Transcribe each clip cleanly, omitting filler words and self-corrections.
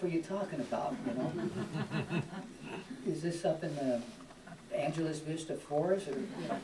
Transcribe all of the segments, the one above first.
are you talking about, you know? Is this up in the Angeles Vista Forest? Or, you know?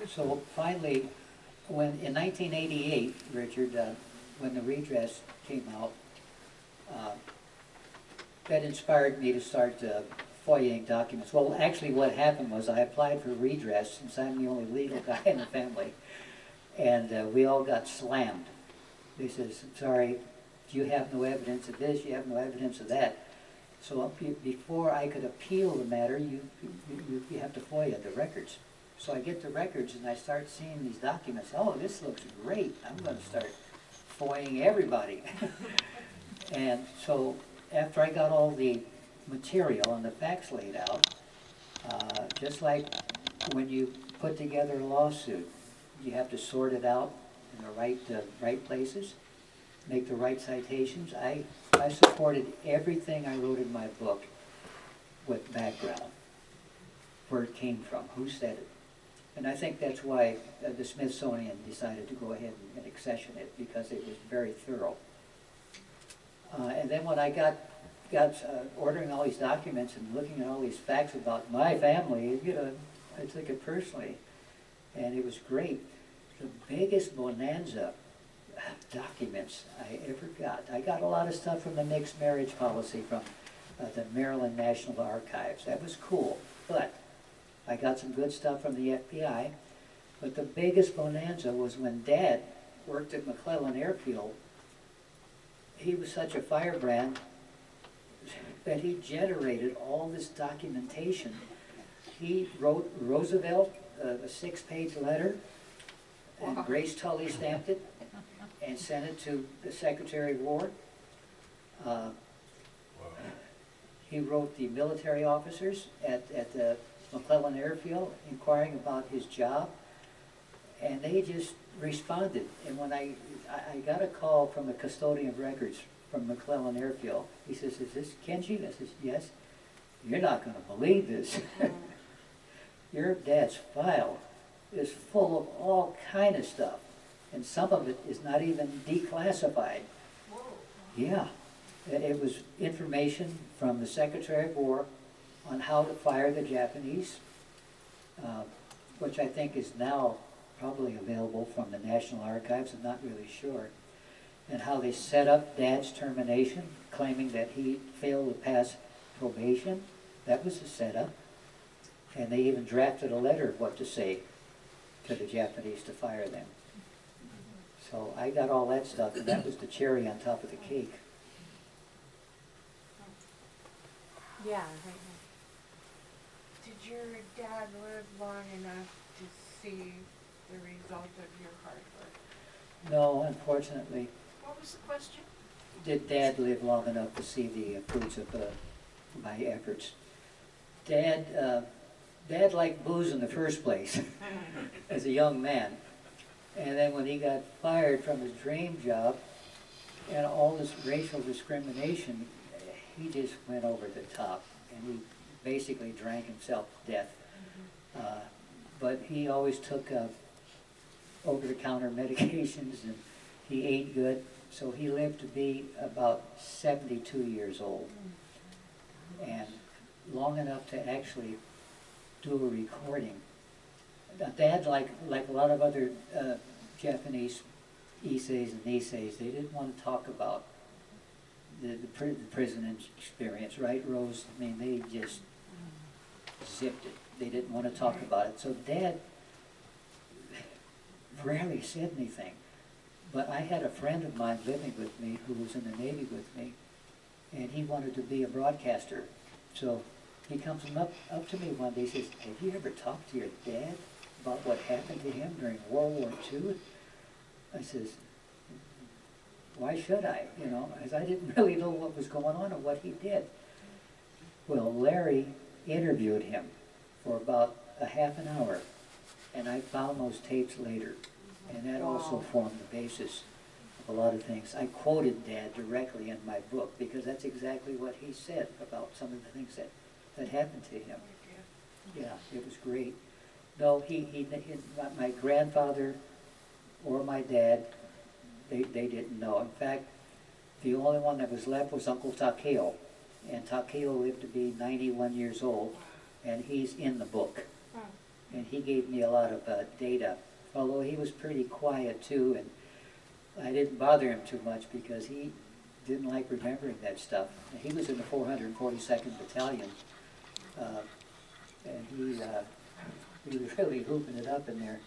So finally, when in 1988, Richard, when the redress came out, that inspired me to start FOIAing documents. Well, actually what happened was I applied for redress since I'm the only legal guy in the family, and we all got slammed. They says, sorry, you have no evidence of this, you have no evidence of that. So before I could appeal the matter, you have to FOIA the records. So I get the records and I start seeing these documents. Oh, this looks great. I'm going to start FOIAing everybody. And so after I got all the material and the facts laid out, just like when you put together a lawsuit, you have to sort it out in the right places, make the right citations. I supported everything I wrote in my book with background, where it came from, who said it. And I think that's why the Smithsonian decided to go ahead and accession it, because it was very thorough. And then when I got ordering all these documents and looking at all these facts about my family, you know, I took it personally, and it was great. The biggest bonanza of documents I ever got. I got a lot of stuff from the mixed marriage policy from the Maryland National Archives. That was cool, but I got some good stuff from the FBI. But the biggest bonanza was when Dad worked at McClellan Airfield. He was such a firebrand that he generated all this documentation. He wrote Roosevelt a 6-page letter, and Grace Tully stamped it and sent it to the Secretary of War. He wrote the military officers at the McClellan Airfield inquiring about his job, and they just responded. And when I got a call from the custodian of records from McClellan Airfield, he says, "Is this Kenji?" I says, "Yes." "You're not going to believe this. Your dad's file is full of all kind of stuff, and some of it is not even declassified." Whoa. Yeah, it was information from the Secretary of War on how to fire the Japanese, which I think is now probably available from the National Archives, I'm not really sure, and how they set up Dad's termination, claiming that he failed to pass probation. That was the setup. And they even drafted a letter of what to say to the Japanese to fire them. So I got all that stuff, and that was the cherry on top of the cake. Yeah. Did your dad live long enough to see the result of your hard work? No, unfortunately. What was the question? Did Dad live long enough to see the fruits of my efforts? Dad liked booze in the first place as a young man. And then when he got fired from his dream job and all this racial discrimination, he just went over the top, and he basically drank himself to death. But he always took over-the-counter medications, and he ate good, so he lived to be about 72 years old, and long enough to actually do a recording. Dad, like a lot of other Japanese ISSEIs and NISEIs, they didn't want to talk about the prison experience, right, Rose? I mean, they just zipped it. They didn't want to talk about it. So Dad rarely said anything. But I had a friend of mine living with me who was in the Navy with me, and he wanted to be a broadcaster. So he comes up to me one day and says, "Have you ever talked to your dad about what happened to him during World War II?" I says, "Why should I?" You know, as I didn't really know what was going on or what he did. Well, Larry interviewed him for about a half an hour, and I found those tapes later, and that also formed the basis of a lot of things. I quoted Dad directly in my book because that's exactly what he said about some of the things that happened to him. Yeah, it was great. No, my grandfather or my dad, they didn't know. In fact, the only one that was left was Uncle Takeo, and Takeo lived to be 91 years old, and he's in the book. And he gave me a lot of data, although he was pretty quiet too, and I didn't bother him too much because he didn't like remembering that stuff. He was in the 442nd Battalion, and he was really hooping it up in there.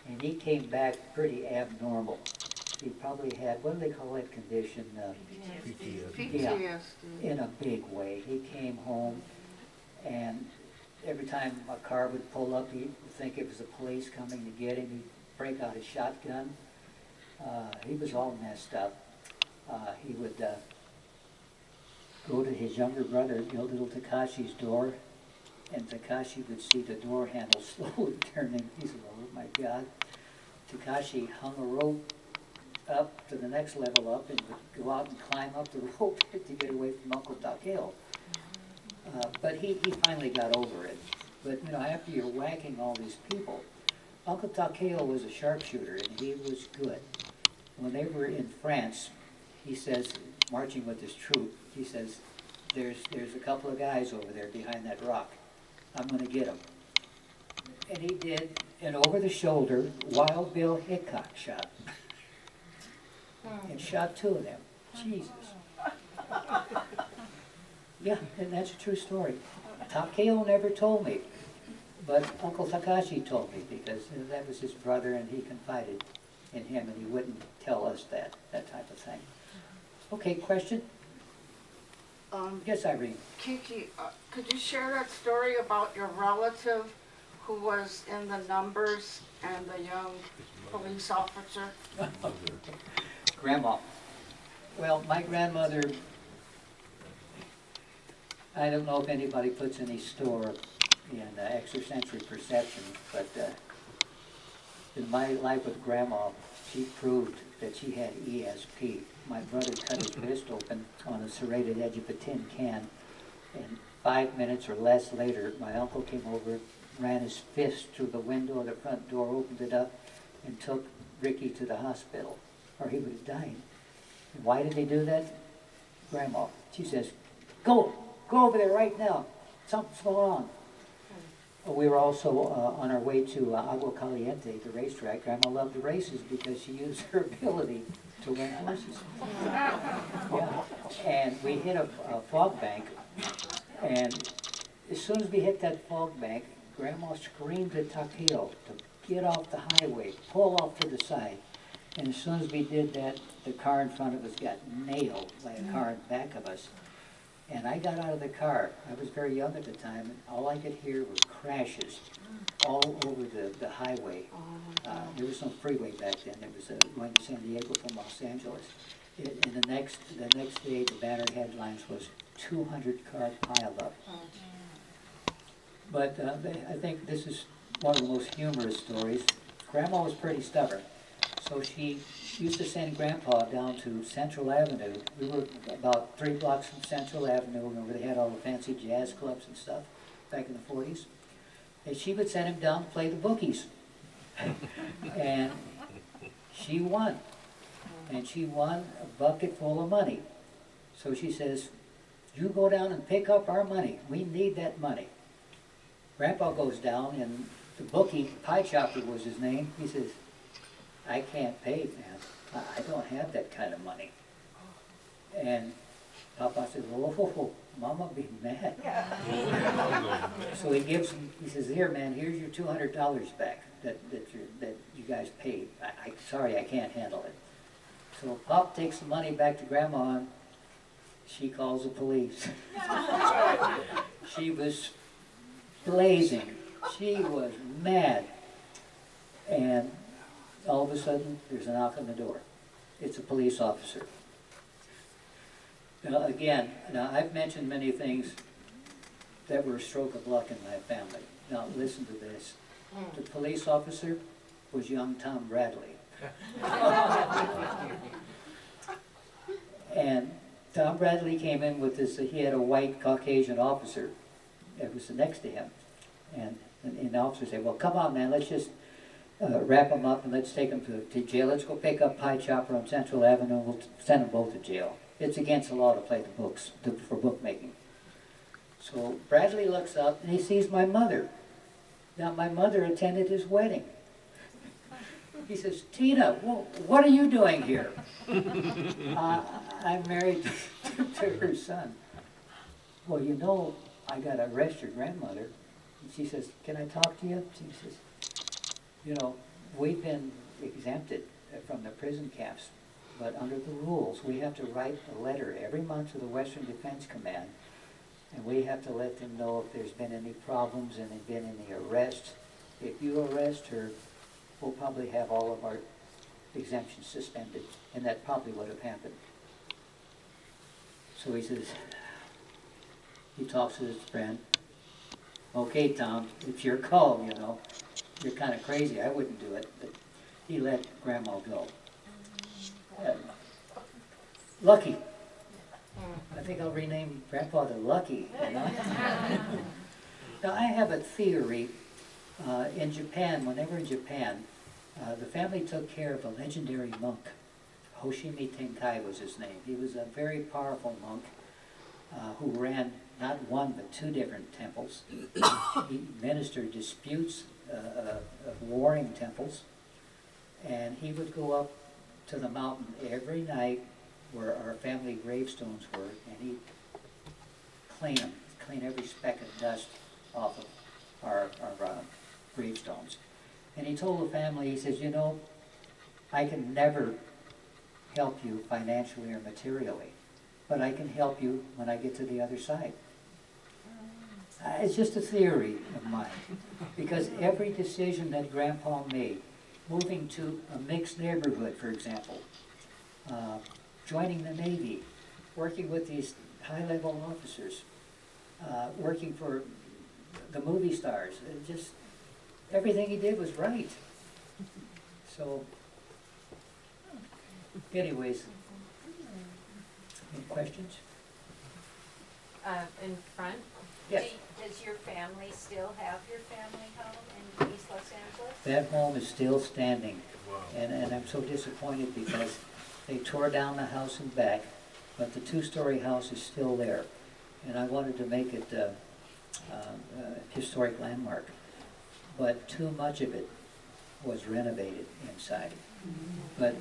And he came back pretty abnormal. He probably had, what do they call that condition? PTSD. Yeah, in a big way. He came home, and every time a car would pull up, he'd think it was the police coming to get him. He'd break out a shotgun. He was all messed up. He would go to his younger brother, little Takashi's door, and Takashi would see the door handle slowly turning. He said, oh my God. Takashi hung a rope up to the next level up and would go out and climb up the rope to get away from Uncle Takeo. But he finally got over it. But you know, after you're whacking all these people, Uncle Takeo was a sharpshooter and he was good. When they were in France, he says, marching with his troop, he says, there's a couple of guys over there behind that rock. I'm going to get them. And he did, and over the shoulder, Wild Bill Hickok shot. And shot two of them. Jesus. Yeah, and that's a true story. Takeo never told me, but Uncle Takashi told me because that was his brother and he confided in him and he wouldn't tell us that type of thing. Okay, question? Yes, Irene. Kingi, could you share that story about your relative who was in the numbers and the young police officer? Grandma. Well, my grandmother, I don't know if anybody puts any store in extrasensory perception, but in my life with Grandma, she proved that she had ESP. My brother cut his wrist open on a serrated edge of a tin can, and 5 minutes or less later, my uncle came over, ran his fist through the window of the front door, opened it up, and took Ricky to the hospital, or he would have died. And why did they do that? Grandma, she says, go over there right now. Something's going on. We were also on our way to Agua Caliente, the racetrack. Grandma loved the races because she used her ability to win horses. Yeah. And we hit a fog bank, and as soon as we hit that fog bank, Grandma screamed at Takeo to get off the highway, pull off to the side. And as soon as we did that, the car in front of us got nailed by a car in back of us. And I got out of the car. I was very young at the time, and all I could hear was crashes all over the highway. There was no freeway back then. It was going to San Diego from Los Angeles. And the next day, the banner headlines was 200 car pileup. But I think this is one of the most humorous stories. Grandma was pretty stubborn. So she used to send Grandpa down to Central Avenue. We were about 3 blocks from Central Avenue, where they had all the fancy jazz clubs and stuff back in the 40s. And she would send him down to play the bookies. And she won. And she won a bucket full of money. So she says, you go down and pick up our money. We need that money. Grandpa goes down, and the bookie, Pie Chopper was his name, he says, I can't pay, man. I don't have that kind of money. And Papa says, oh, Mama be mad. So he gives him, he says, here, man, here's your $200 back that you guys paid. Sorry, I can't handle it. So Pop takes the money back to Grandma, and she calls the police. She was blazing. She was mad. And all of a sudden, there's a knock on the door. It's a police officer. Now, again, I've mentioned many things that were a stroke of luck in my family. Now, listen to this. The police officer was young Tom Bradley. And Tom Bradley came in with this, he had a white Caucasian officer that was next to him. And the officer said, well, come on, man, let's just wrap them up and let's take them to jail. Let's go pick up Pie Chopper on Central Avenue. We'll send them both to jail. It's against the law to play the books for bookmaking. So Bradley looks up and he sees my mother. Now, my mother attended his wedding. He says, Tina, what are you doing here? I'm married to her son. Well, you know, I got to arrest your grandmother. And she says, can I talk to you? She says, you know, we've been exempted from the prison camps, but under the rules, we have to write a letter every month to the Western Defense Command, and we have to let them know if there's been any problems and there's been any arrests. If you arrest her, we'll probably have all of our exemptions suspended, and that probably would have happened. So he says, he talks to his friend, okay, Tom, it's your call, you know. You're kind of crazy, I wouldn't do it, but he let Grandma go. Lucky. I think I'll rename Grandfather Lucky, you know? Now, I have a theory. In Japan, when they were in Japan, the family took care of a legendary monk. Hoshimi Tenkai was his name. He was a very powerful monk who ran not one but two different temples. He ministered disputes of warring temples, and he would go up to the mountain every night where our family gravestones were, and he'd clean every speck of dust off of our gravestones. And he told the family, he says, you know, I can never help you financially or materially, but I can help you when I get to the other side. It's just a theory of mine, because every decision that Grandpa made, moving to a mixed neighborhood, for example, joining the Navy, working with these high-level officers, working for the movie stars, just everything he did was right. So, anyways, any questions? In front? Yes. Does your family still have your family home in East Los Angeles? That home is still standing. Wow. And I'm so disappointed because they tore down the house and back, but the two-story house is still there. And I wanted to make it a historic landmark. But too much of it was renovated inside. But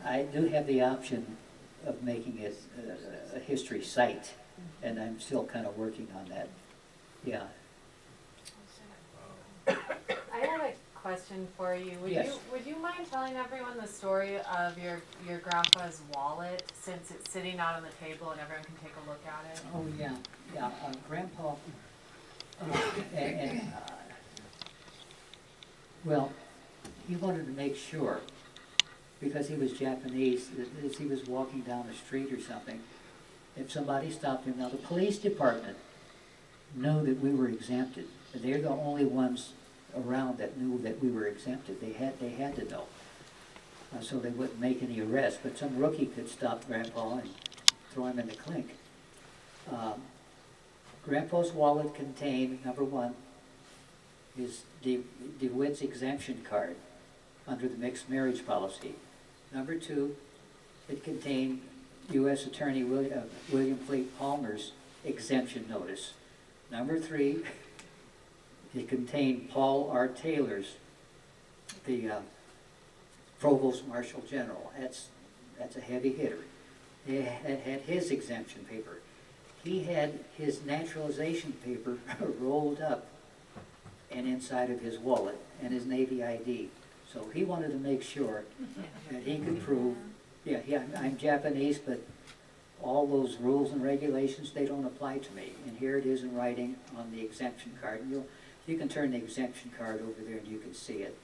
I do have the option of making it a history site, and I'm still kind of working on that. Yeah. I had a question for you. Yes. Would you mind telling everyone the story of your grandpa's wallet, since it's sitting out on the table and everyone can take a look at it? Oh, yeah. Grandpa, well, he wanted to make sure, because he was Japanese, that as he was walking down the street or something, if somebody stopped him, now the police department knew that we were exempted. They're the only ones around that knew that we were exempted. They had to know, so they wouldn't make any arrests. But some rookie could stop Grandpa and throw him in the clink. Grandpa's wallet contained, number one, his DeWitt's exemption card under the mixed marriage policy. Number two, it contained U.S. Attorney William Fleet Palmer's exemption notice. Number three, it contained Paul R. Taylor's, the Provost Marshal General. That's a heavy hitter. It had his exemption paper. He had his naturalization paper rolled up and inside of his wallet, and his Navy ID. So he wanted to make sure that he could prove, yeah, I'm Japanese, but all those rules and regulations, they don't apply to me. And here it is in writing on the exemption card. And you can turn the exemption card over there and you can see it.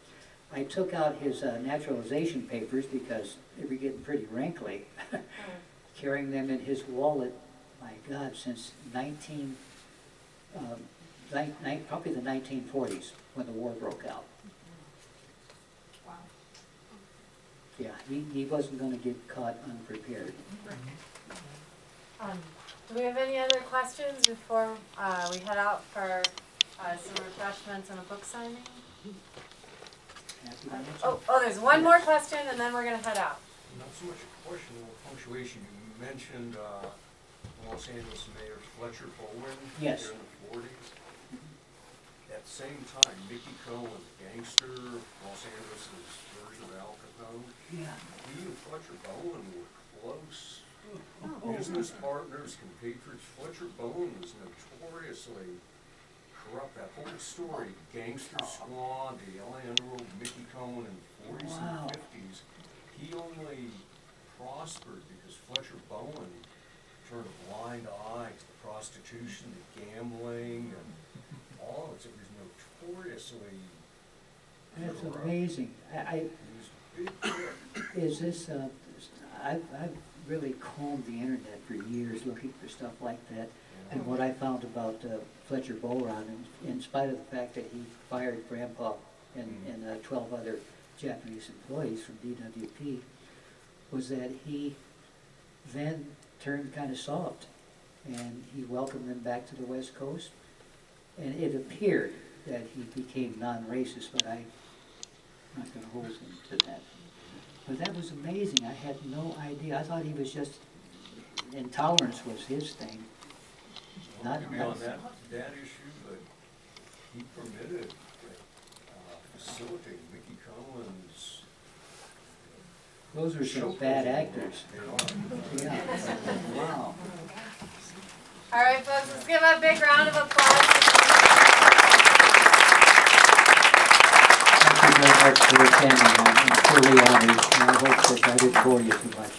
I took out his naturalization papers because they were getting pretty wrinkly, carrying them in his wallet, my God, since probably the 1940s when the war broke out. Wow. Yeah, he wasn't going to get caught unprepared. Do we have any other questions before we head out for some refreshments and a book signing? Happy to answer. Oh, there's one more question and then we're going to head out. Not so much a question, more punctuation. You mentioned Los Angeles Mayor Fletcher Bowen Yes. here in the forties. At the same time, Mickey Cohen, gangster, Los Angeles' version of Al Capone, Yeah. he and Fletcher Bowen were close business partners, compatriots. Fletcher Bowen was notoriously corrupt. That whole story, Gangster Squad, the LA Underworld, Mickey Cohen in the 40s Wow. and 50s, he only prospered because Fletcher Bowen turned a blind eye to the prostitution, the gambling, and all of it. It was notoriously That's corrupt. amazing. He was a big crook. Is this, I've really combed the internet for years looking for stuff like that. And what I found about Fletcher Bowen, in spite of the fact that he fired Grandpa and 12 other Japanese employees from DWP, was that he then turned kind of soft, and he welcomed them back to the West Coast. And it appeared that he became non-racist, but I'm not going to hold him to that. But that was amazing. I had no idea. I thought he was just, intolerance was his thing. Not Maybe on us. that issue, but he permitted, facilitating Mickey Cohen's. Those were some show bad program. actors. They are. Yeah. Wow. All right, folks, let's give a big round of applause. Thank you very much for attending. I'm truly honored, and I hope that I didn't bore you too much.